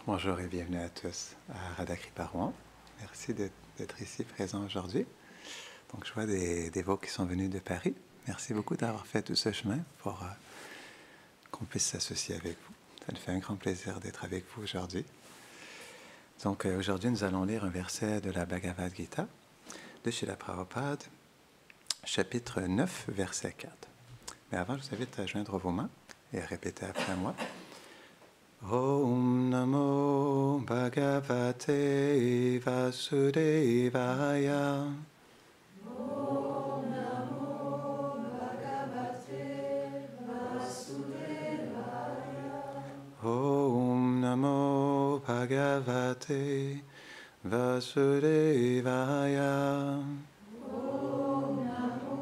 Bonjour et bienvenue à tous à Radha-Kripa Rouen. Merci d'être ici présent aujourd'hui. Donc, je vois des dévots qui sont venus de Paris. Merci beaucoup d'avoir fait tout ce chemin pour qu'on puisse s'associer avec vous. Ça nous fait un grand plaisir d'être avec vous aujourd'hui. Donc, aujourd'hui, nous allons lire un verset de la Bhagavad Gita de Srila Prabhupada, chapitre 9, verset 4. Mais avant, je vous invite à joindre vos mains et à répéter après moi. Om Namo Bhagavate Vasudevaya. Om Namo Bhagavate Vasudevaya. Om Namo Bhagavate Vasudevaya. Om Namo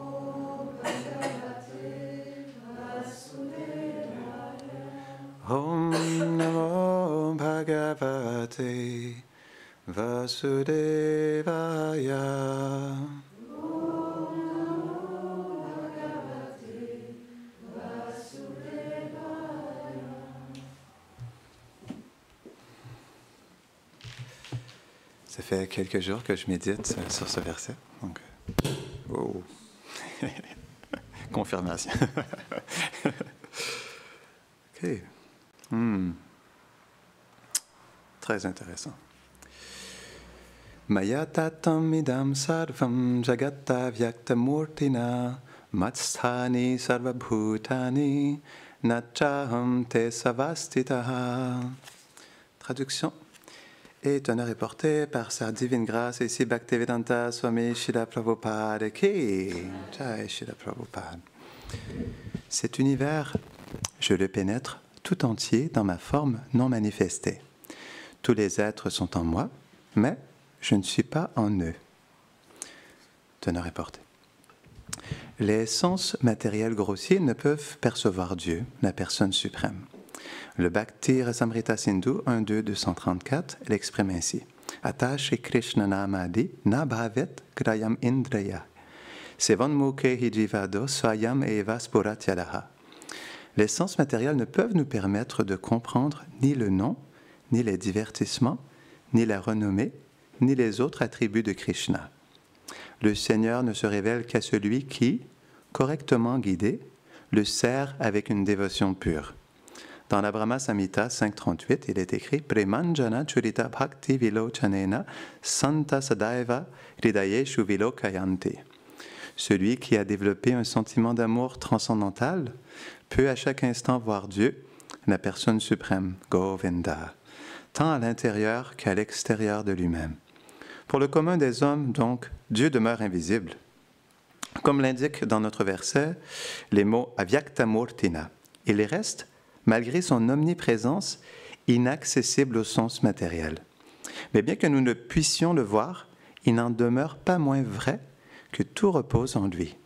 Bhagavate Vasudevaya. Om Namo Bhagavate Vasudevaya. Om Namo Bhagavate Vasudevaya. Ça fait quelques jours que je médite sur ce verset. Donc, oh. Confirmation. OK. Très intéressant. Maya tatam idam sarvam jagata vyaktamurtina matsthani sarvabhutani nachaham te savastitaha. Traduction. Et honneur est porté par sa divine grâce ici Bhaktivedanta Swami Srila Prabhupada Ki. Jai Srila Prabhupada. Cet univers, je le pénètre tout entier dans ma forme non manifestée. Tous les êtres sont en moi, mais je ne suis pas en eux. Teneur est porté. Les sens matériels grossiers ne peuvent percevoir Dieu, la personne suprême. Le Bhakti Rasamrita Sindhu 1.2 234 l'exprime ainsi. Ata Shri Krishna Namadi na bhavet grayam indraya. Sevanmukhe hijivado swayam eva spuratyadaha. Les sens matériels ne peuvent nous permettre de comprendre ni le nom, ni les divertissements, ni la renommée, ni les autres attributs de Krishna. Le Seigneur ne se révèle qu'à celui qui, correctement guidé, le sert avec une dévotion pure. Dans la Brahma Samhita 5.38, il est écrit « Premanjana churita bhakti vilochanena santa sadaiva hridayeshu vilokayanti » Celui qui a développé un sentiment d'amour transcendantal peut à chaque instant voir Dieu, la personne suprême, Govinda, tant à l'intérieur qu'à l'extérieur de lui-même. Pour le commun des hommes, donc, Dieu demeure invisible. Comme l'indique dans notre verset les mots avyaktamurtina, il reste, malgré son omniprésence, inaccessible au sens matériel. Mais bien que nous ne puissions le voir, il n'en demeure pas moins vrai que tout repose en lui.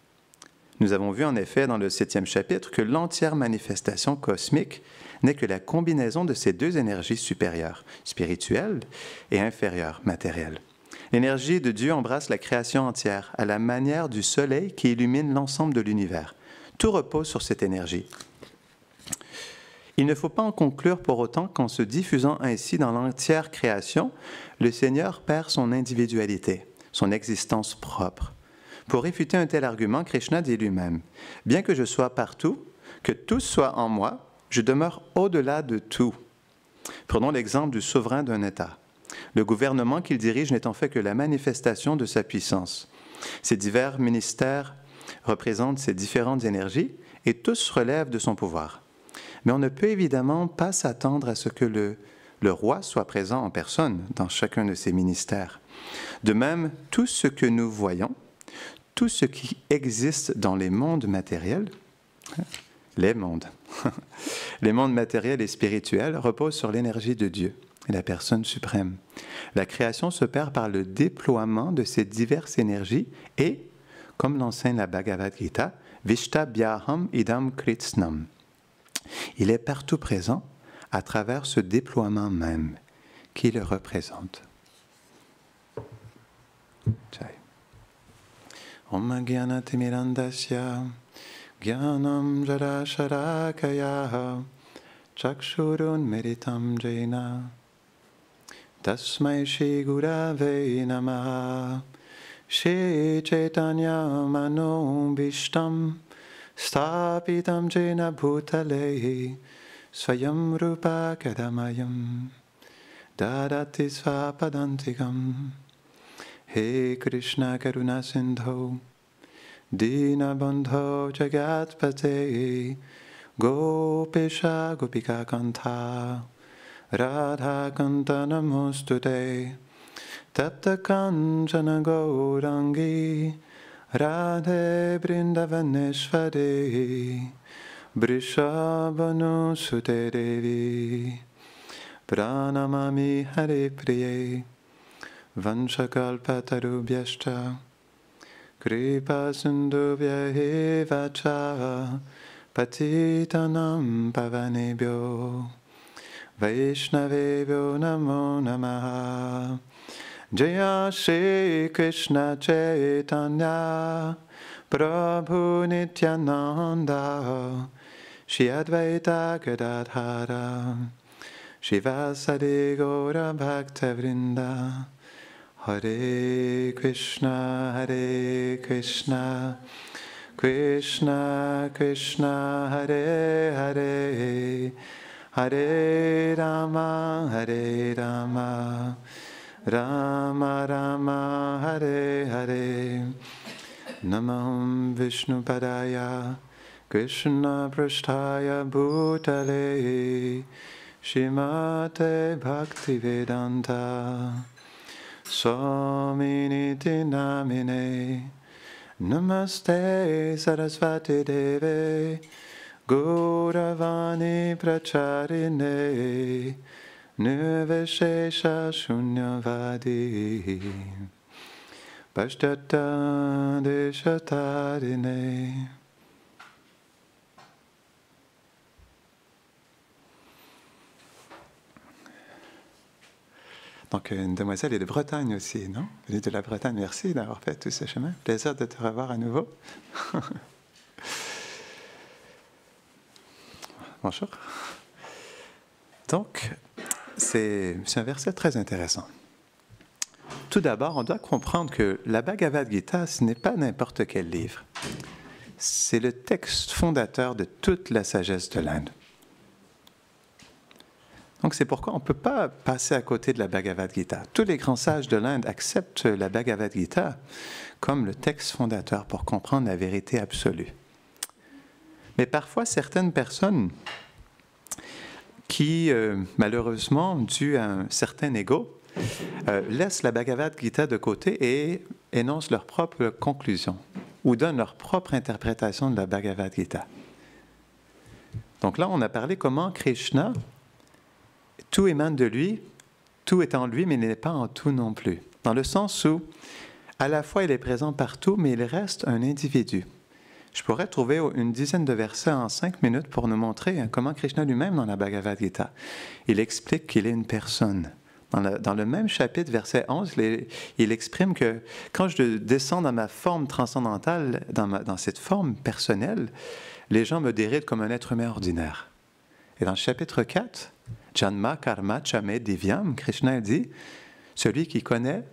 Nous avons vu en effet dans le 7e chapitre que l'entière manifestation cosmique n'est que la combinaison de ces deux énergies supérieures, spirituelles et inférieures, matérielles. L'énergie de Dieu embrasse la création entière, à la manière du soleil qui illumine l'ensemble de l'univers. Tout repose sur cette énergie. Il ne faut pas en conclure pour autant qu'en se diffusant ainsi dans l'entière création, le Seigneur perd son individualité, son existence propre. Pour réfuter un tel argument, Krishna dit lui-même « Bien que je sois partout, que tout soit en moi, je demeure au-delà de tout. » Prenons l'exemple du souverain d'un État. Le gouvernement qu'il dirige n'est en fait que la manifestation de sa puissance. Ses divers ministères représentent ses différentes énergies et tous relèvent de son pouvoir. Mais on ne peut évidemment pas s'attendre à ce que le roi soit présent en personne dans chacun de ses ministères. De même, tout ce que nous voyons, tout ce qui existe dans les mondes matériels, les mondes matériels et spirituels reposent sur l'énergie de Dieu, la personne suprême. La création se perd par le déploiement de ces diverses énergies et, comme l'enseigne la Bhagavad Gita, Vishtabhyaham idam kritsnam. Il est partout présent à travers ce déploiement même qui le représente. Jai. Om Gyanatimirandasya Gyanam Jara Sharakaya Chakshurun Meritam Jaina Tasmai Shri Gurave Namaha. Shri Chaitanya Manobhishtam Sthapitam Jena Bhutale Swayam Rupa Kadamayam Dadati Svapadantikam. He Krishna Karuna Sindho Dinabandho Jagatpate Gopisha Gopika Kanta Radha Kanta Namostute Tapta Kanchana Gaurangi Radhe Brindavaneshwari Vrishabhanu Sute Devi Pranamami Hare Priye Vanshakalpatarubhyashta Kripa Sindhubhya eva cha Patitanam Pavanebhyo Vaishnavebhyo Namo Namaha. Jaya Shri Krishna Chaitanya Prabhu Nityananda Shri Advaita Gadadhara Shivasadi Gaura Bhaktavrinda. Hare Krishna, Krishna Krishna, Hare Hare, Hare Rama, Rama Rama, Hare Hare. Namah Vishnu Padaya, Krishna Prasthaya Bhutale, Shrimate Bhaktivedanta Swaminiti Namine. Namaste Sarasvati Deve Gauravani Pracharine Nirvishesha Shunyavadi Pashtata Deshatarine. Donc, une demoiselle est de Bretagne aussi, non? Venue de la Bretagne, merci d'avoir fait tout ce chemin. Plaisir de te revoir à nouveau. Bonjour. Donc, c'est un verset très intéressant. Tout d'abord, on doit comprendre que la Bhagavad Gita, ce n'est pas n'importe quel livre. C'est le texte fondateur de toute la sagesse de l'Inde. Donc, c'est pourquoi on ne peut pas passer à côté de la Bhagavad Gita. Tous les grands sages de l'Inde acceptent la Bhagavad Gita comme le texte fondateur pour comprendre la vérité absolue. Mais parfois, certaines personnes qui, malheureusement, dû à un certain ego, laissent la Bhagavad Gita de côté et énoncent leurs propres conclusions ou donnent leur propre interprétation de la Bhagavad Gita. Donc là, on a parlé comment Krishna, tout émane de lui, tout est en lui, mais il n'est pas en tout non plus. Dans le sens où, à la fois, il est présent partout, mais il reste un individu. Je pourrais trouver une dizaine de versets en 5 minutes pour nous montrer comment Krishna lui-même, dans la Bhagavad Gita, il explique qu'il est une personne. Dans le même chapitre, verset 11, il exprime que quand je descends dans ma forme transcendantale, dans cette forme personnelle, les gens me dérident comme un être humain ordinaire. Et dans le chapitre 4, Janma Karma Chame Divyam, Krishna dit, celui qui connaît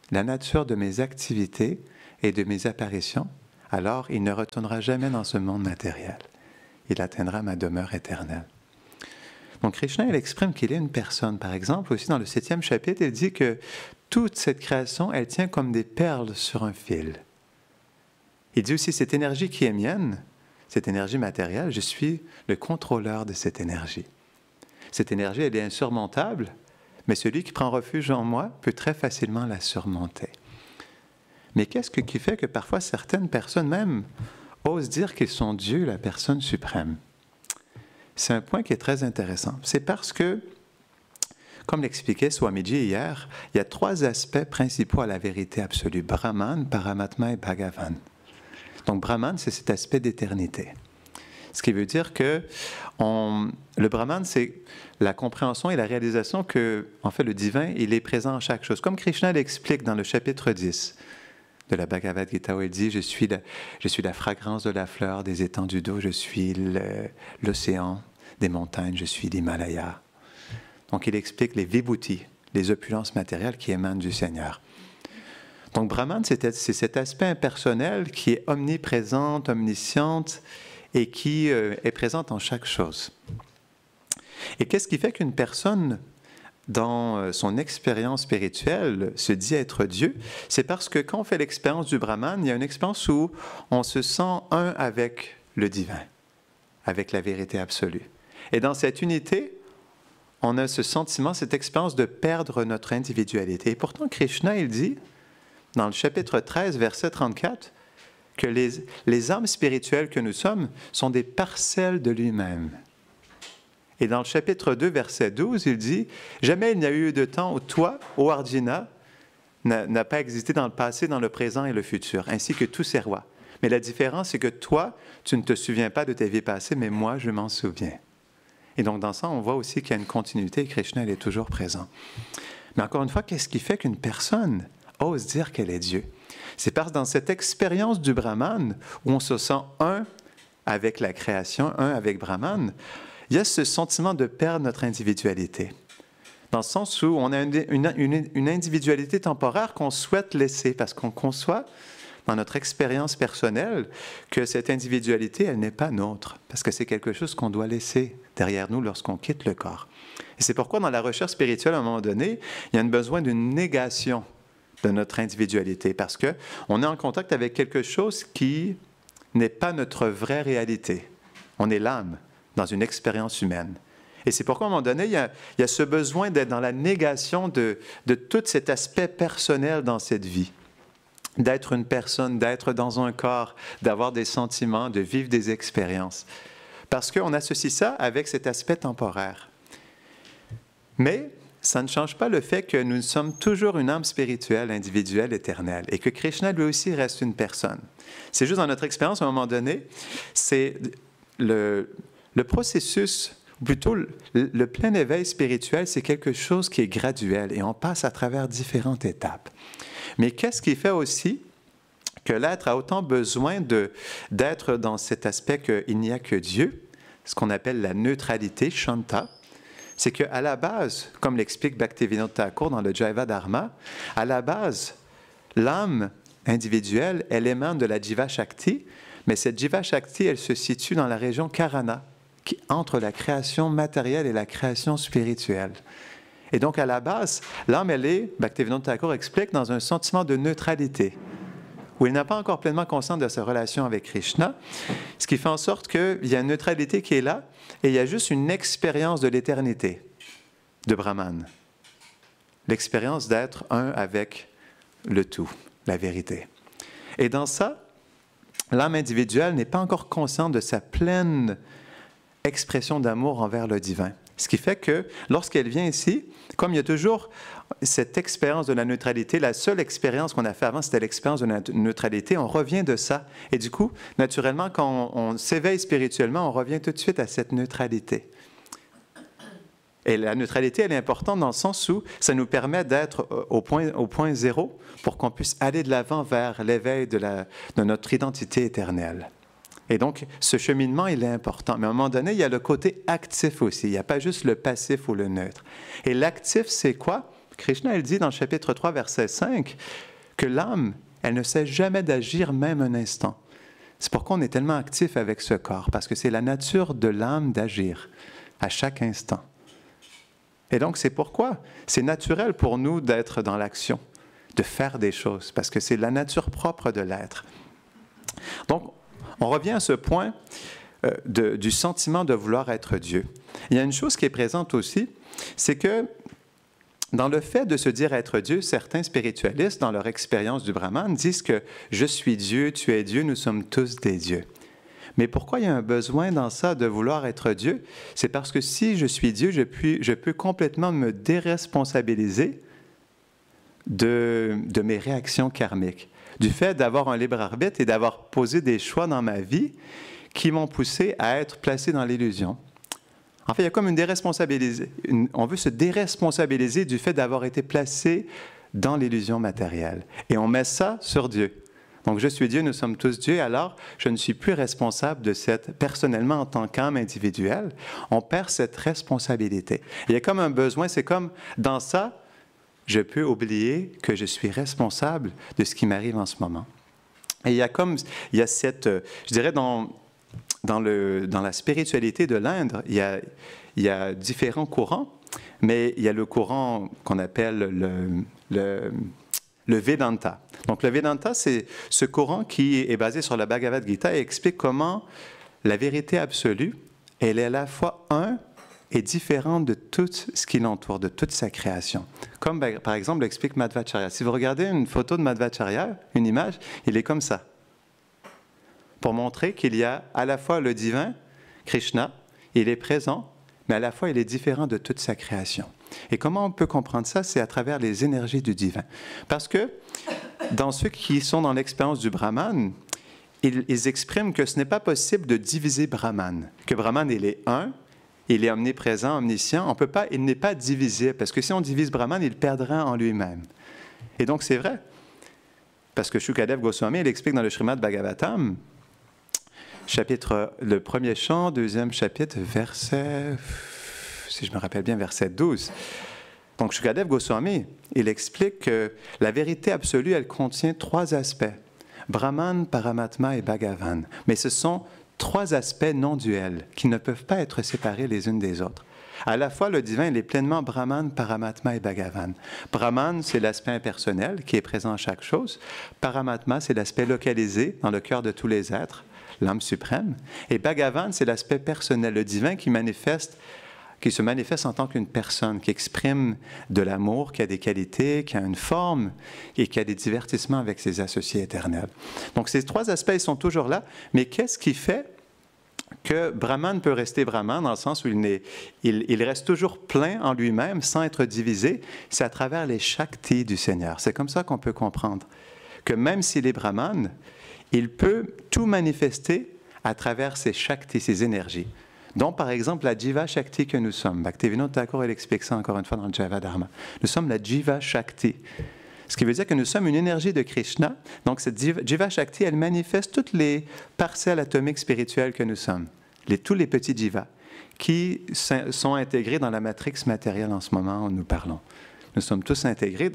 la nature de mes activités et de mes apparitions, alors il ne retournera jamais dans ce monde matériel. Il atteindra ma demeure éternelle. Donc Krishna, il exprime qu'il est une personne. Par exemple, aussi dans le 7e chapitre, il dit que toute cette création, elle tient comme des perles sur un fil. Il dit aussi, cette énergie qui est mienne, cette énergie matérielle, je suis le contrôleur de cette énergie. Cette énergie, elle est insurmontable, mais celui qui prend refuge en moi peut très facilement la surmonter. Mais qu'est-ce qui fait que parfois certaines personnes même osent dire qu'ils sont Dieu, la personne suprême? C'est un point qui est très intéressant. C'est parce que, comme l'expliquait Swamiji hier, il y a 3 aspects principaux à la vérité absolue: Brahman, Paramatma et Bhagavan. Donc Brahman, c'est cet aspect d'éternité. Ce qui veut dire que le Brahman, c'est la compréhension et la réalisation que, en fait, le divin, il est présent en chaque chose. Comme Krishna l'explique dans le chapitre 10 de la Bhagavad Gita, où il dit « Je suis la fragrance de la fleur des étendues d'eau, je suis l'océan des montagnes, je suis l'Himalaya ». Donc, il explique les vibhutis, les opulences matérielles qui émanent du Seigneur. Donc Brahman, c'est cet aspect impersonnel qui est omniprésente, omnisciente et qui est présente en chaque chose. Et qu'est-ce qui fait qu'une personne, dans son expérience spirituelle, se dit être Dieu? C'est parce que quand on fait l'expérience du Brahman, il y a une expérience où on se sent un avec le divin, avec la vérité absolue. Et dans cette unité, on a ce sentiment, cette expérience de perdre notre individualité. Et pourtant, Krishna, il dit, dans le chapitre 13, verset 34, que les âmes spirituelles que nous sommes sont des parcelles de lui-même. Et dans le chapitre 2, verset 12, il dit, « Jamais il n'y a eu de temps où toi, ô Arjuna, n'a pas existé dans le passé, dans le présent et le futur, ainsi que tous ces rois. Mais la différence, c'est que toi, tu ne te souviens pas de tes vies passées, mais moi, je m'en souviens. » Et donc, dans ça, on voit aussi qu'il y a une continuité et Krishna, elle est toujours présent. Mais encore une fois, qu'est-ce qui fait qu'une personne ose dire qu'elle est Dieu? C'est parce que dans cette expérience du Brahman, où on se sent un avec la création, un avec Brahman, il y a ce sentiment de perdre notre individualité. Dans le sens où on a une individualité temporaire qu'on souhaite laisser, parce qu'on conçoit dans notre expérience personnelle que cette individualité, elle n'est pas nôtre, parce que c'est quelque chose qu'on doit laisser derrière nous lorsqu'on quitte le corps. Et c'est pourquoi dans la recherche spirituelle, à un moment donné, il y a besoin d'une négation de notre individualité, parce qu'on est en contact avec quelque chose qui n'est pas notre vraie réalité. On est l'âme dans une expérience humaine. Et c'est pourquoi, à un moment donné, il y a ce besoin d'être dans la négation de tout cet aspect personnel dans cette vie. D'être une personne, d'être dans un corps, d'avoir des sentiments, de vivre des expériences. Parce qu'on associe ça avec cet aspect temporaire. Mais ça ne change pas le fait que nous sommes toujours une âme spirituelle, individuelle, éternelle, et que Krishna, lui aussi, reste une personne. C'est juste dans notre expérience, à un moment donné, c'est le processus, ou plutôt le plein éveil spirituel, c'est quelque chose qui est graduel, et on passe à travers différentes étapes. Mais qu'est-ce qui fait aussi que l'être a autant besoin d'être dans cet aspect qu'il n'y a que Dieu, ce qu'on appelle la neutralité, Shanta, c'est qu'à la base, comme l'explique Bhaktivinoda Thakur dans le Jaiva Dharma, à la base, l'âme individuelle, elle émane de la Jiva Shakti, mais cette Jiva Shakti, elle se situe dans la région Karana, qui entre la création matérielle et la création spirituelle. Et donc, à la base, l'âme, elle est, Bhaktivinoda Thakur explique, dans un sentiment de neutralité, où il n'a pas encore pleinement conscience de sa relation avec Krishna, ce qui fait en sorte qu'il y a une neutralité qui est là, et il y a juste une expérience de l'éternité de Brahman. L'expérience d'être un avec le tout, la vérité. Et dans ça, l'âme individuelle n'est pas encore consciente de sa pleine expression d'amour envers le divin. Ce qui fait que lorsqu'elle vient ici, comme il y a toujours cette expérience de la neutralité, la seule expérience qu'on a fait avant, c'était l'expérience de la neutralité, on revient de ça. Et du coup, naturellement, quand on s'éveille spirituellement, on revient tout de suite à cette neutralité. Et la neutralité, elle est importante dans le sens où ça nous permet d'être au point zéro pour qu'on puisse aller de l'avant vers l'éveil de notre identité éternelle. Et donc, ce cheminement, il est important. Mais à un moment donné, il y a le côté actif aussi. Il n'y a pas juste le passif ou le neutre. Et l'actif, c'est quoi? Krishna, il dit dans le chapitre 3, verset 5, que l'âme, elle ne cesse jamais d'agir même un instant. C'est pourquoi on est tellement actif avec ce corps, parce que c'est la nature de l'âme d'agir à chaque instant. Et donc, c'est pourquoi c'est naturel pour nous d'être dans l'action, de faire des choses, parce que c'est la nature propre de l'être. Donc, on revient à ce point du sentiment de vouloir être Dieu. Il y a une chose qui est présente aussi, c'est que dans le fait de se dire être Dieu, certains spiritualistes, dans leur expérience du Brahman, disent que « je suis Dieu, tu es Dieu, nous sommes tous des dieux ». Mais pourquoi il y a un besoin dans ça de vouloir être Dieu? C'est parce que si je suis Dieu, je peux complètement me déresponsabiliser de mes réactions karmiques, du fait d'avoir un libre arbitre et d'avoir posé des choix dans ma vie qui m'ont poussé à être placé dans l'illusion. En fait, il y a comme on veut se déresponsabiliser du fait d'avoir été placé dans l'illusion matérielle. Et on met ça sur Dieu. Donc, je suis Dieu, nous sommes tous Dieu, alors je ne suis plus responsable de cette, personnellement en tant qu'âme individuelle, on perd cette responsabilité. Il y a comme un besoin, c'est comme dans ça, je peux oublier que je suis responsable de ce qui m'arrive en ce moment. Et il y a cette, je dirais, dans la spiritualité de l'Inde, il y a différents courants, mais il y a le courant qu'on appelle le Vedanta. Donc, le Vedanta, c'est ce courant qui est basé sur la Bhagavad Gita et explique comment la vérité absolue, elle est à la fois un et différente de tout ce qui l'entoure, de toute sa création. Comme, par exemple, l'explique Madhvacharya. Si vous regardez une photo de Madhvacharya, une image, il est comme ça. Pour montrer qu'il y a à la fois le divin, Krishna, il est présent, mais à la fois il est différent de toute sa création. Et comment on peut comprendre ça? C'est à travers les énergies du divin. Parce que dans ceux qui sont dans l'expérience du Brahman, ils expriment que ce n'est pas possible de diviser Brahman, que Brahman, il est un, il est omniprésent, omniscient, on peut pas, il n'est pas divisible, parce que si on divise Brahman, il perdrait en lui-même. Et donc c'est vrai, parce que Shukadev Goswami, il explique dans le Srimad Bhagavatam, chapitre, le premier chant, deuxième chapitre, verset, si je me rappelle bien, verset 12. Donc Shukadev Goswami, il explique que la vérité absolue, elle contient trois aspects. Brahman, Paramatma et Bhagavan. Mais ce sont trois aspects non duels qui ne peuvent pas être séparés les unes des autres. À la fois, le divin, il est pleinement Brahman, Paramatma et Bhagavan. Brahman, c'est l'aspect impersonnel qui est présent à chaque chose. Paramatma, c'est l'aspect localisé dans le cœur de tous les êtres, l'âme suprême. Et Bhagavan, c'est l'aspect personnel, le divin qui se manifeste en tant qu'une personne, qui exprime de l'amour, qui a des qualités, qui a une forme et qui a des divertissements avec ses associés éternels. Donc ces trois aspects, ils sont toujours là, mais qu'est-ce qui fait que Brahman peut rester Brahman, dans le sens où il reste toujours plein en lui-même, sans être divisé? C'est à travers les shaktis du Seigneur. C'est comme ça qu'on peut comprendre que même s'il est Brahman, il peut tout manifester à travers ses shaktis, ses énergies. Donc, par exemple, la Jiva Shakti que nous sommes. Bhaktivinoda Thakur, il explique ça encore une fois dans le Java Dharma. Nous sommes la Jiva Shakti. Ce qui veut dire que nous sommes une énergie de Krishna. Donc, cette Jiva Shakti, elle manifeste toutes les parcelles atomiques spirituelles que nous sommes. Tous les petits Jivas qui sont intégrés dans la matrix matérielle en ce moment où nous parlons. Nous sommes tous intégrés.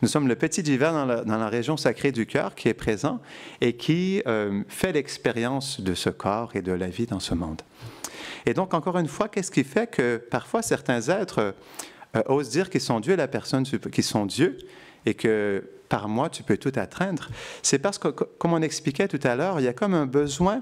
Nous sommes le petit Jiva dans la région sacrée du cœur qui est présent et qui fait l'expérience de ce corps et de la vie dans ce monde. Et donc, encore une fois, qu'est-ce qui fait que parfois certains êtres osent dire qu'ils sont Dieu, la personne qu'ils sont Dieu, et que par moi, tu peux tout atteindre? C'est parce que, comme on expliquait tout à l'heure, il y a comme un besoin.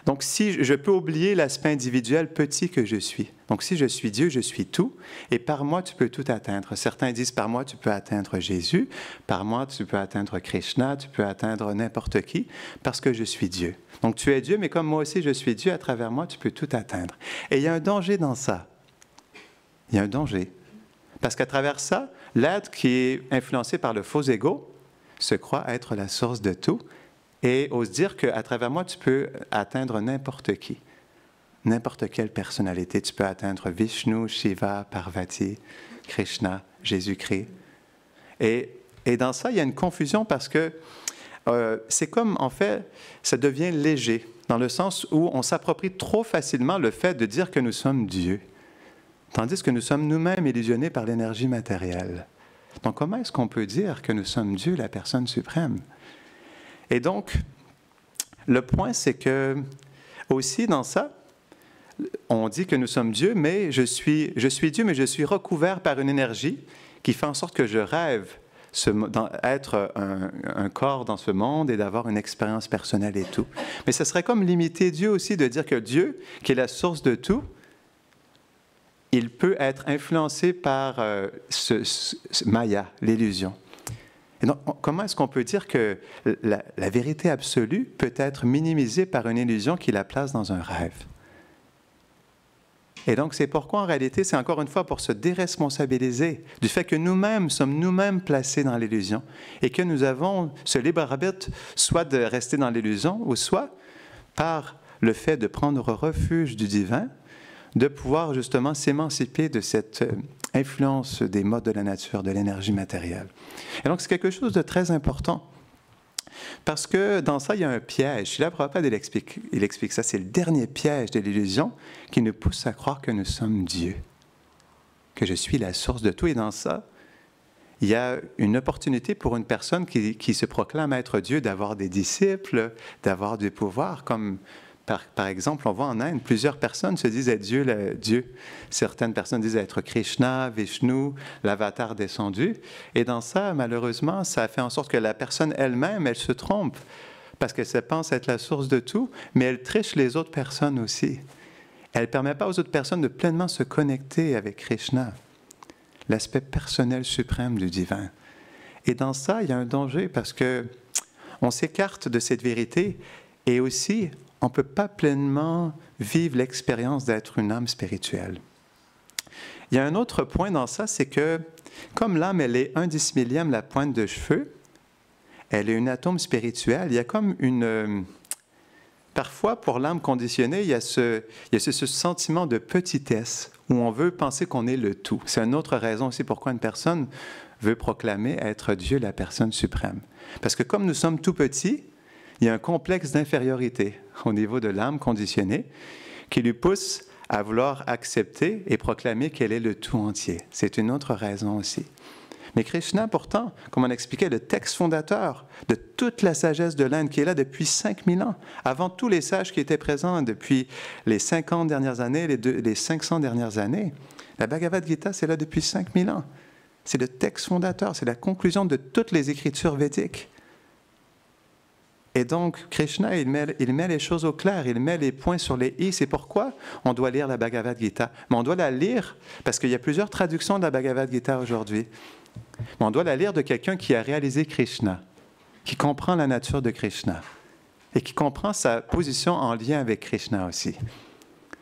Donc, si je peux oublier l'aspect individuel petit que je suis. Donc, si je suis Dieu, je suis tout, et par moi, tu peux tout atteindre. Certains disent, par moi, tu peux atteindre Jésus, par moi, tu peux atteindre Krishna, tu peux atteindre n'importe qui, parce que je suis Dieu. Donc, tu es Dieu, mais comme moi aussi, je suis Dieu, à travers moi, tu peux tout atteindre. Et il y a un danger dans ça. Il y a un danger. Parce qu'à travers ça, l'être qui est influencé par le faux ego se croit être la source de tout, et ose dire qu'à travers moi, tu peux atteindre n'importe qui, n'importe quelle personnalité. Tu peux atteindre Vishnu, Shiva, Parvati, Krishna, Jésus-Christ. Et dans ça, il y a une confusion parce que c'est comme, en fait, ça devient léger, dans le sens où on s'approprie trop facilement le fait de dire que nous sommes Dieu, tandis que nous sommes nous-mêmes illusionnés par l'énergie matérielle. Donc, comment est-ce qu'on peut dire que nous sommes Dieu, la personne suprême? Et donc, le point, c'est que, aussi dans ça, on dit que nous sommes Dieu, mais je suis Dieu, mais je suis recouvert par une énergie qui fait en sorte que je rêve d'être un corps dans ce monde et d'avoir une expérience personnelle et tout. Mais ce serait comme limiter Dieu aussi de dire que Dieu, qui est la source de tout, il peut être influencé par Maya, l'illusion. Et donc, comment est-ce qu'on peut dire que la vérité absolue peut être minimisée par une illusion qui la place dans un rêve? Et donc, c'est pourquoi, en réalité, c'est encore une fois pour se déresponsabiliser du fait que nous-mêmes sommes nous-mêmes placés dans l'illusion et que nous avons ce libre arbitre soit de rester dans l'illusion ou soit, par le fait de prendre refuge du divin, de pouvoir justement s'émanciper de cette influence des modes de la nature, de l'énergie matérielle. Et donc, c'est quelque chose de très important. Parce que dans ça, il y a un piège. Srila Prabhupada, il explique ça. C'est le dernier piège de l'illusion qui nous pousse à croire que nous sommes Dieu, que je suis la source de tout. Et dans ça, il y a une opportunité pour une personne qui se proclame être Dieu d'avoir des disciples, d'avoir du pouvoir, comme par exemple, on voit en Inde, plusieurs personnes se disent être Dieu. Certaines personnes disent être Krishna, Vishnu, l'avatar descendu. Et dans ça, malheureusement, ça fait en sorte que la personne elle-même, elle se trompe, parce qu'elle se pense être la source de tout, mais elle triche les autres personnes aussi. Elle ne permet pas aux autres personnes de pleinement se connecter avec Krishna, l'aspect personnel suprême du divin. Et dans ça, il y a un danger, parce qu'on s'écarte de cette vérité, et aussi, on ne peut pas pleinement vivre l'expérience d'être une âme spirituelle. Il y a un autre point dans ça, c'est que comme l'âme, elle est 1/10,000e la pointe de cheveux, elle est un atome spirituel, il y a comme une... Parfois, pour l'âme conditionnée, il y a ce sentiment de petitesse où on veut penser qu'on est le tout. C'est une autre raison aussi pourquoi une personne veut proclamer être Dieu, la personne suprême. Parce que comme nous sommes tout petits, il y a un complexe d'infériorité au niveau de l'âme conditionnée qui lui pousse à vouloir accepter et proclamer qu'elle est le tout entier. C'est une autre raison aussi. Mais Krishna, pourtant, comme on expliquait, le texte fondateur de toute la sagesse de l'Inde qui est là depuis 5000 ans, avant tous les sages qui étaient présents depuis les 50 dernières années, les 500 dernières années, la Bhagavad Gita, c'est là depuis 5000 ans. C'est le texte fondateur, c'est la conclusion de toutes les écritures védiques. Et donc, Krishna, il met les choses au clair, il met les points sur les i. C'est pourquoi on doit lire la Bhagavad Gita. Mais on doit la lire, parce qu'il y a plusieurs traductions de la Bhagavad Gita aujourd'hui. Mais on doit la lire de quelqu'un qui a réalisé Krishna, qui comprend la nature de Krishna, et qui comprend sa position en lien avec Krishna aussi,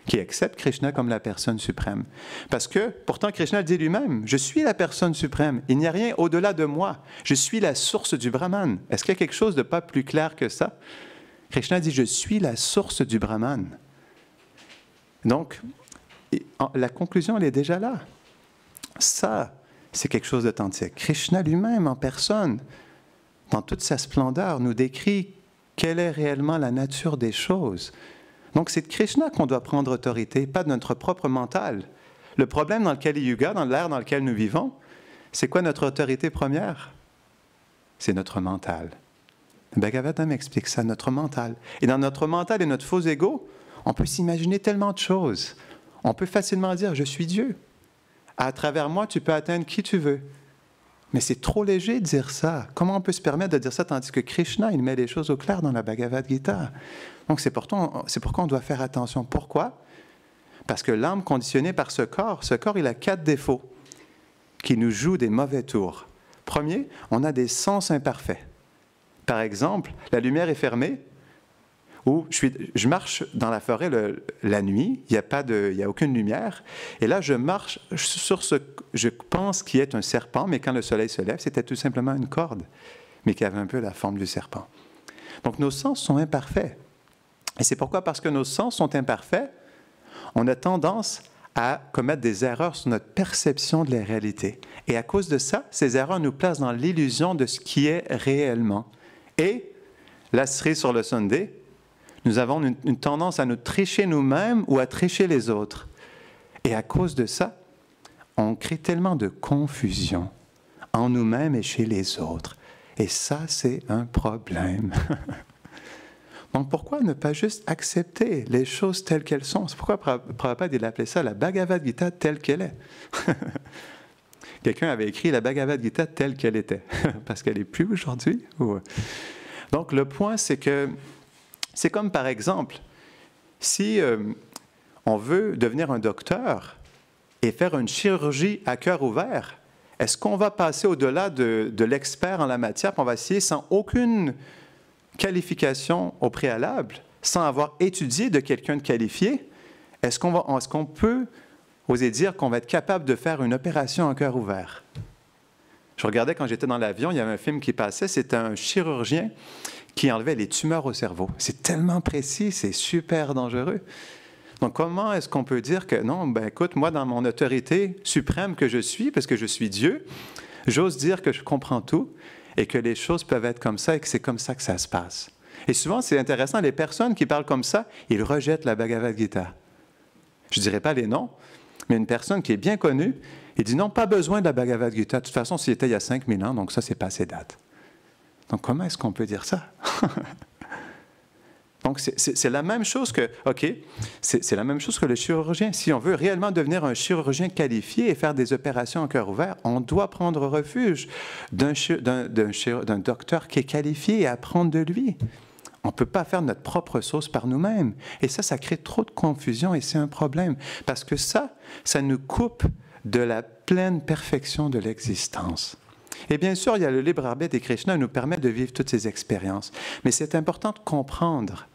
qui accepte Krishna comme la personne suprême. Parce que, pourtant, Krishna dit lui-même, « Je suis la personne suprême, il n'y a rien au-delà de moi, je suis la source du Brahman. » Est-ce qu'il y a quelque chose de pas plus clair que ça? Krishna dit, « Je suis la source du Brahman. » Donc, la conclusion, elle est déjà là. Ça, c'est quelque chose d'authentique. Krishna lui-même, en personne, dans toute sa splendeur, nous décrit quelle est réellement la nature des choses. Donc, c'est de Krishna qu'on doit prendre autorité, pas de notre propre mental. Le problème dans le Kali Yuga, dans l'ère dans laquelle nous vivons, c'est quoi notre autorité première? C'est notre mental. Le Bhagavatam explique ça, notre mental. Et dans notre mental et notre faux ego, on peut s'imaginer tellement de choses. On peut facilement dire « je suis Dieu ». À travers moi, tu peux atteindre qui tu veux. Mais c'est trop léger de dire ça. Comment on peut se permettre de dire ça tandis que Krishna, il met les choses au clair dans la Bhagavad Gita? Donc, c'est pourquoi on doit faire attention. Pourquoi? Parce que l'âme conditionnée par ce corps, il a 4 défauts qui nous jouent des mauvais tours. Premier, on a des sens imparfaits. Par exemple, la lumière est fermée, ou je marche dans la forêt la nuit, il n'y a aucune lumière, et là, je marche sur je pense qu'il est un serpent, mais quand le soleil se lève, c'était tout simplement une corde, mais qui avait un peu la forme du serpent. Donc, nos sens sont imparfaits. Et c'est pourquoi, parce que nos sens sont imparfaits, on a tendance à commettre des erreurs sur notre perception de la réalité. Et à cause de ça, ces erreurs nous placent dans l'illusion de ce qui est réellement. Et, la cerise sur le sundae, nous avons une tendance à nous tricher nous-mêmes ou à tricher les autres. Et à cause de ça, on crée tellement de confusion en nous-mêmes et chez les autres. Et ça, c'est un problème. Donc, pourquoi ne pas juste accepter les choses telles qu'elles sont? C'est pourquoi Prabhupada il appelait ça la Bhagavad Gita telle qu'elle est. Quelqu'un avait écrit la Bhagavad Gita telle qu'elle était, parce qu'elle n'est plus aujourd'hui. Donc, le point, c'est que c'est comme, par exemple, si on veut devenir un docteur et faire une chirurgie à cœur ouvert, est-ce qu'on va passer au-delà de l'expert en la matière, puis on va essayer sans aucune qualification au préalable, sans avoir étudié de quelqu'un de qualifié? Est-ce qu'on peut oser dire qu'on va être capable de faire une opération à cœur ouvert? Je regardais quand j'étais dans l'avion, il y avait un film qui passait, c'était un chirurgien qui enlevait les tumeurs au cerveau. C'est tellement précis, c'est super dangereux. Donc, comment est-ce qu'on peut dire que non, ben écoute, moi, dans mon autorité suprême que je suis, parce que je suis Dieu, j'ose dire que je comprends tout et que les choses peuvent être comme ça et que c'est comme ça que ça se passe. Et souvent, c'est intéressant, les personnes qui parlent comme ça, ils rejettent la Bhagavad Gita. Je ne dirais pas les noms, mais une personne qui est bien connue, Il dit non, pas besoin de la Bhagavad Gita. De toute façon, c'était il y a 5000 ans, donc ça, c'est passé date. Donc, comment est-ce qu'on peut dire ça? Donc, c'est la même chose que, OK, c'est la même chose que le chirurgien. Si on veut réellement devenir un chirurgien qualifié et faire des opérations en cœur ouvert, on doit prendre refuge d'un docteur qui est qualifié et apprendre de lui. On ne peut pas faire notre propre sauce par nous-mêmes. Et ça crée trop de confusion et c'est un problème. Parce que ça nous coupe de la pleine perfection de l'existence. Et bien sûr, il y a le libre arbitre et Krishna nous permet de vivre toutes ces expériences. Mais c'est important de comprendre,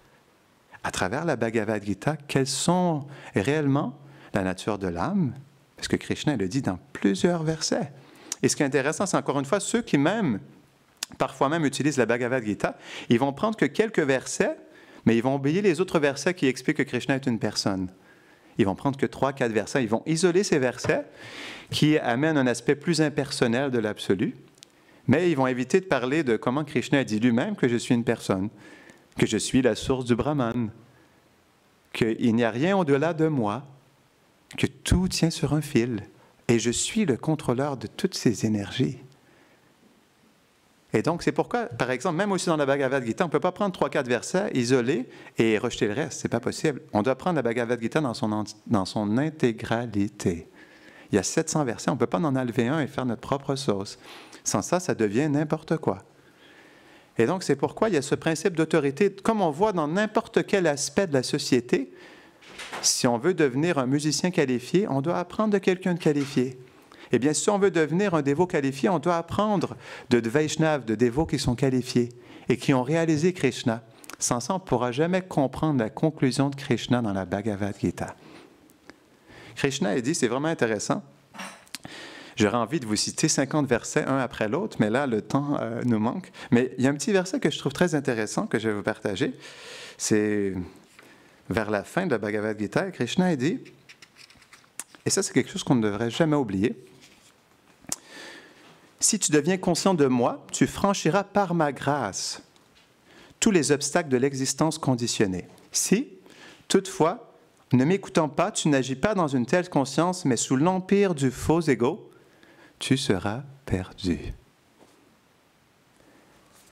à travers la Bhagavad Gita, quelles sont réellement la nature de l'âme, parce que Krishna le dit dans plusieurs versets. Et ce qui est intéressant, c'est encore une fois, ceux qui parfois même utilisent la Bhagavad Gita, ils vont prendre que quelques versets, mais ils vont oublier les autres versets qui expliquent que Krishna est une personne. Ils vont prendre que 3-4 versets, ils vont isoler ces versets qui amènent un aspect plus impersonnel de l'absolu, mais ils vont éviter de parler de comment Krishna a dit lui-même que je suis une personne, que je suis la source du Brahman, qu'il n'y a rien au-delà de moi, que tout tient sur un fil, et je suis le contrôleur de toutes ces énergies. Et donc, c'est pourquoi, par exemple, même aussi dans la Bhagavad Gita, on ne peut pas prendre 3-4 versets, isoler et rejeter le reste. Ce n'est pas possible. On doit prendre la Bhagavad Gita dans son intégralité. Il y a 700 versets, on ne peut pas en enlever un et faire notre propre sauce. Sans ça, ça devient n'importe quoi. Et donc, c'est pourquoi il y a ce principe d'autorité. Comme on voit dans n'importe quel aspect de la société, si on veut devenir un musicien qualifié, on doit apprendre de quelqu'un de qualifié. Eh bien, si on veut devenir un dévot qualifié, on doit apprendre de Vaishnav, de dévots qui sont qualifiés et qui ont réalisé Krishna. Sans ça, on ne pourra jamais comprendre la conclusion de Krishna dans la Bhagavad Gita. Krishna a dit, c'est vraiment intéressant, j'aurais envie de vous citer 50 versets, un après l'autre, mais là, le temps nous manque. Mais il y a un petit verset que je trouve très intéressant, que je vais vous partager. C'est vers la fin de la Bhagavad Gita, Krishna a dit, et ça, c'est quelque chose qu'on ne devrait jamais oublier, si tu deviens conscient de moi, tu franchiras par ma grâce tous les obstacles de l'existence conditionnée. Si, toutefois, ne m'écoutant pas, tu n'agis pas dans une telle conscience, mais sous l'empire du faux ego, tu seras perdu.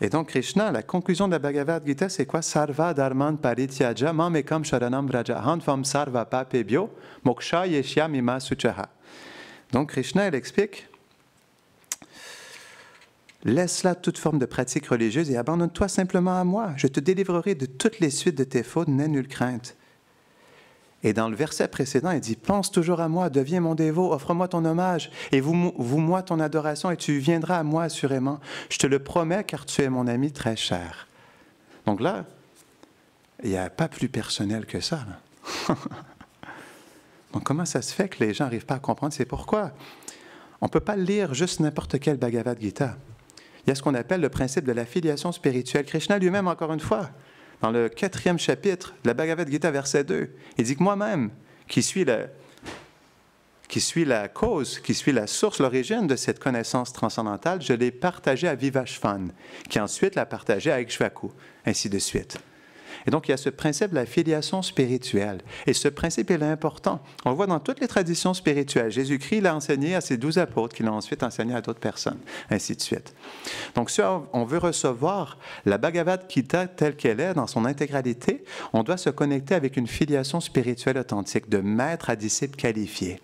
Et donc, Krishna, la conclusion de la Bhagavad Gita, c'est quoi? Sarva dharman parityaja mamekam sharanam vraja hanvam sarva papebhyo moksha yeshyamima suchaha. Donc, Krishna, elle explique, laisse là toute forme de pratique religieuse et abandonne-toi simplement à moi. Je te délivrerai de toutes les suites de tes fautes, n'aie nulle crainte. Et dans le verset précédent, il dit, pense toujours à moi, deviens mon dévot, offre-moi ton hommage et voue-moi ton adoration et tu viendras à moi assurément. Je te le promets car tu es mon ami très cher. Donc là, il n'y a pas plus personnel que ça. Donc comment ça se fait que les gens n'arrivent pas à comprendre? C'est pourquoi on ne peut pas lire juste n'importe quel Bhagavad Gita. Il y a ce qu'on appelle le principe de la filiation spirituelle. Krishna lui-même, encore une fois, dans le 4e chapitre de la Bhagavad Gita, verset 2, il dit que moi-même, qui suis la cause, qui suis la source, l'origine de cette connaissance transcendantale, je l'ai partagée à Vivashvan, qui ensuite l'a partagée à Ikshvaku, ainsi de suite. Et donc, il y a ce principe de la filiation spirituelle. Et ce principe, il est important. On le voit dans toutes les traditions spirituelles. Jésus-Christ l'a enseigné à ses 12 apôtres, qui l'ont ensuite enseigné à d'autres personnes, ainsi de suite. Donc, si on veut recevoir la Bhagavad Gita telle qu'elle est, dans son intégralité, on doit se connecter avec une filiation spirituelle authentique, de maître à disciple qualifié.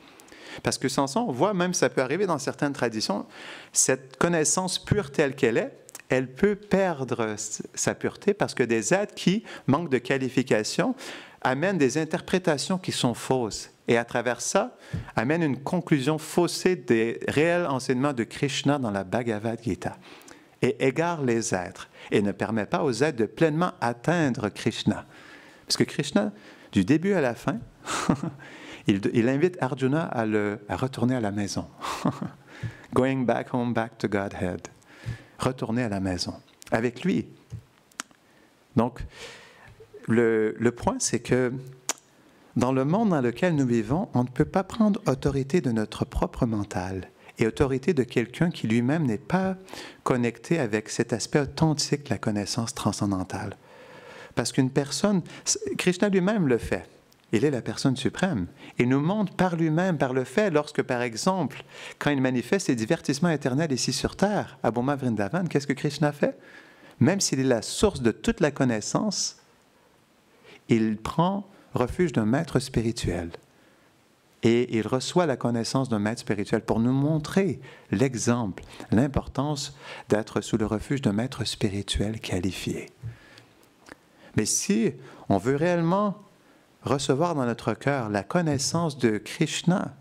Parce que sans ça, on voit, même ça peut arriver dans certaines traditions, cette connaissance pure telle qu'elle est, elle peut perdre sa pureté parce que des êtres qui manquent de qualification amènent des interprétations qui sont fausses. Et à travers ça, amènent une conclusion faussée des réels enseignements de Krishna dans la Bhagavad Gita. Et égare les êtres et ne permet pas aux êtres de pleinement atteindre Krishna. Parce que Krishna, du début à la fin, il invite Arjuna à retourner à la maison. Going back home, back to Godhead. Retourner à la maison, avec lui. Donc, le point, c'est que dans le monde dans lequel nous vivons, on ne peut pas prendre autorité de notre propre mental et autorité de quelqu'un qui lui-même n'est pas connecté avec cet aspect authentique de la connaissance transcendantale. Parce qu'une personne, Krishna lui-même le fait. Il est la personne suprême. Il nous montre par lui-même, par le fait, lorsque, par exemple, quand il manifeste ses divertissements éternels ici sur Terre, à Boma Vrindavan, qu'est-ce que Krishna fait? Même s'il est la source de toute la connaissance, il prend refuge d'un maître spirituel. Et il reçoit la connaissance d'un maître spirituel pour nous montrer l'exemple, l'importance d'être sous le refuge d'un maître spirituel qualifié. Mais si on veut réellement recevoir dans notre cœur la connaissance de Krishna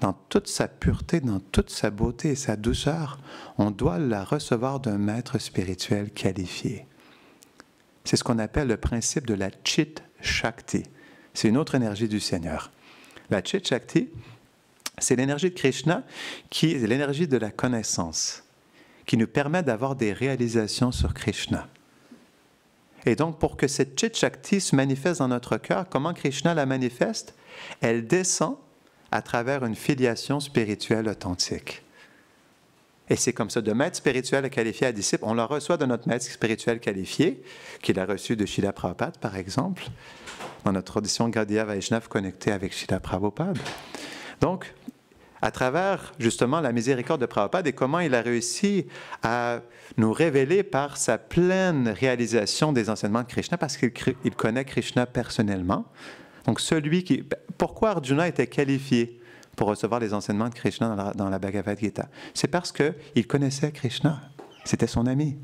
dans toute sa pureté, dans toute sa beauté et sa douceur, on doit la recevoir d'un maître spirituel qualifié. C'est ce qu'on appelle le principe de la Chit Shakti. C'est une autre énergie du Seigneur. La Chit Shakti, c'est l'énergie de Krishna qui est l'énergie de la connaissance, qui nous permet d'avoir des réalisations sur Krishna. Et donc, pour que cette Chit Shakti se manifeste dans notre cœur, comment Krishna la manifeste? Elle descend à travers une filiation spirituelle authentique. Et c'est comme ça, de maître spirituel qualifié à disciple, on la reçoit de notre maître spirituel qualifié, qu'il a reçu de Srila Prabhupada, par exemple, dans notre tradition Gaudiya Vaishnava connectée avec Srila Prabhupada. Donc, à travers justement la miséricorde de Prabhupada et comment il a réussi à nous révéler par sa pleine réalisation des enseignements de Krishna, parce qu'il connaît Krishna personnellement. Donc, pourquoi Arjuna était qualifié pour recevoir les enseignements de Krishna dans la Bhagavad Gita? C'est parce qu'il connaissait Krishna. C'était son ami.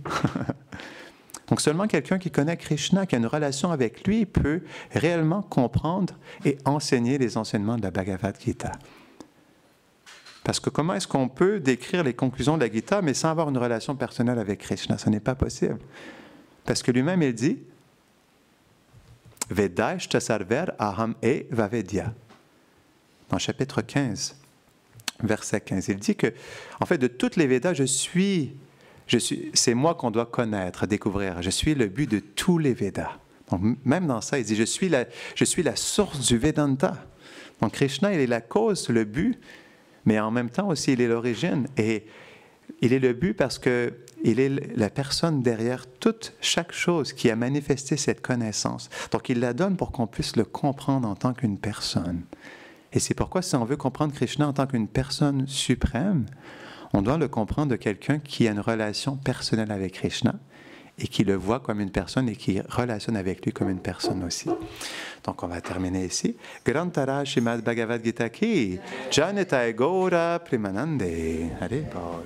Donc, seulement quelqu'un qui connaît Krishna, qui a une relation avec lui, peut réellement comprendre et enseigner les enseignements de la Bhagavad Gita. Parce que comment est-ce qu'on peut décrire les conclusions de la Gita, mais sans avoir une relation personnelle avec Krishna? Ce n'est pas possible. Parce que lui-même, il dit « Vedaishta sarver aham e vavedya » dans le chapitre 15, verset 15. Il dit que, en fait, de toutes les Védas, c'est moi qu'on doit connaître, découvrir. Je suis le but de tous les Védas. Donc, même dans ça, il dit « je suis la source du Vedanta ». Donc, Krishna, il est la cause, le but, mais en même temps aussi, il est l'origine. Et il est le but parce qu'il est la personne derrière chaque chose qui a manifesté cette connaissance. Donc, il la donne pour qu'on puisse le comprendre en tant qu'une personne. Et c'est pourquoi, si on veut comprendre Krishna en tant qu'une personne suprême, on doit le comprendre de quelqu'un qui a une relation personnelle avec Krishna et qui le voit comme une personne et qui relationne avec lui comme une personne aussi. Donc, on va terminer ici. Grantara Shrimad Bhagavad Gita ki Janitai Gaura Primanande. Allez, Paul.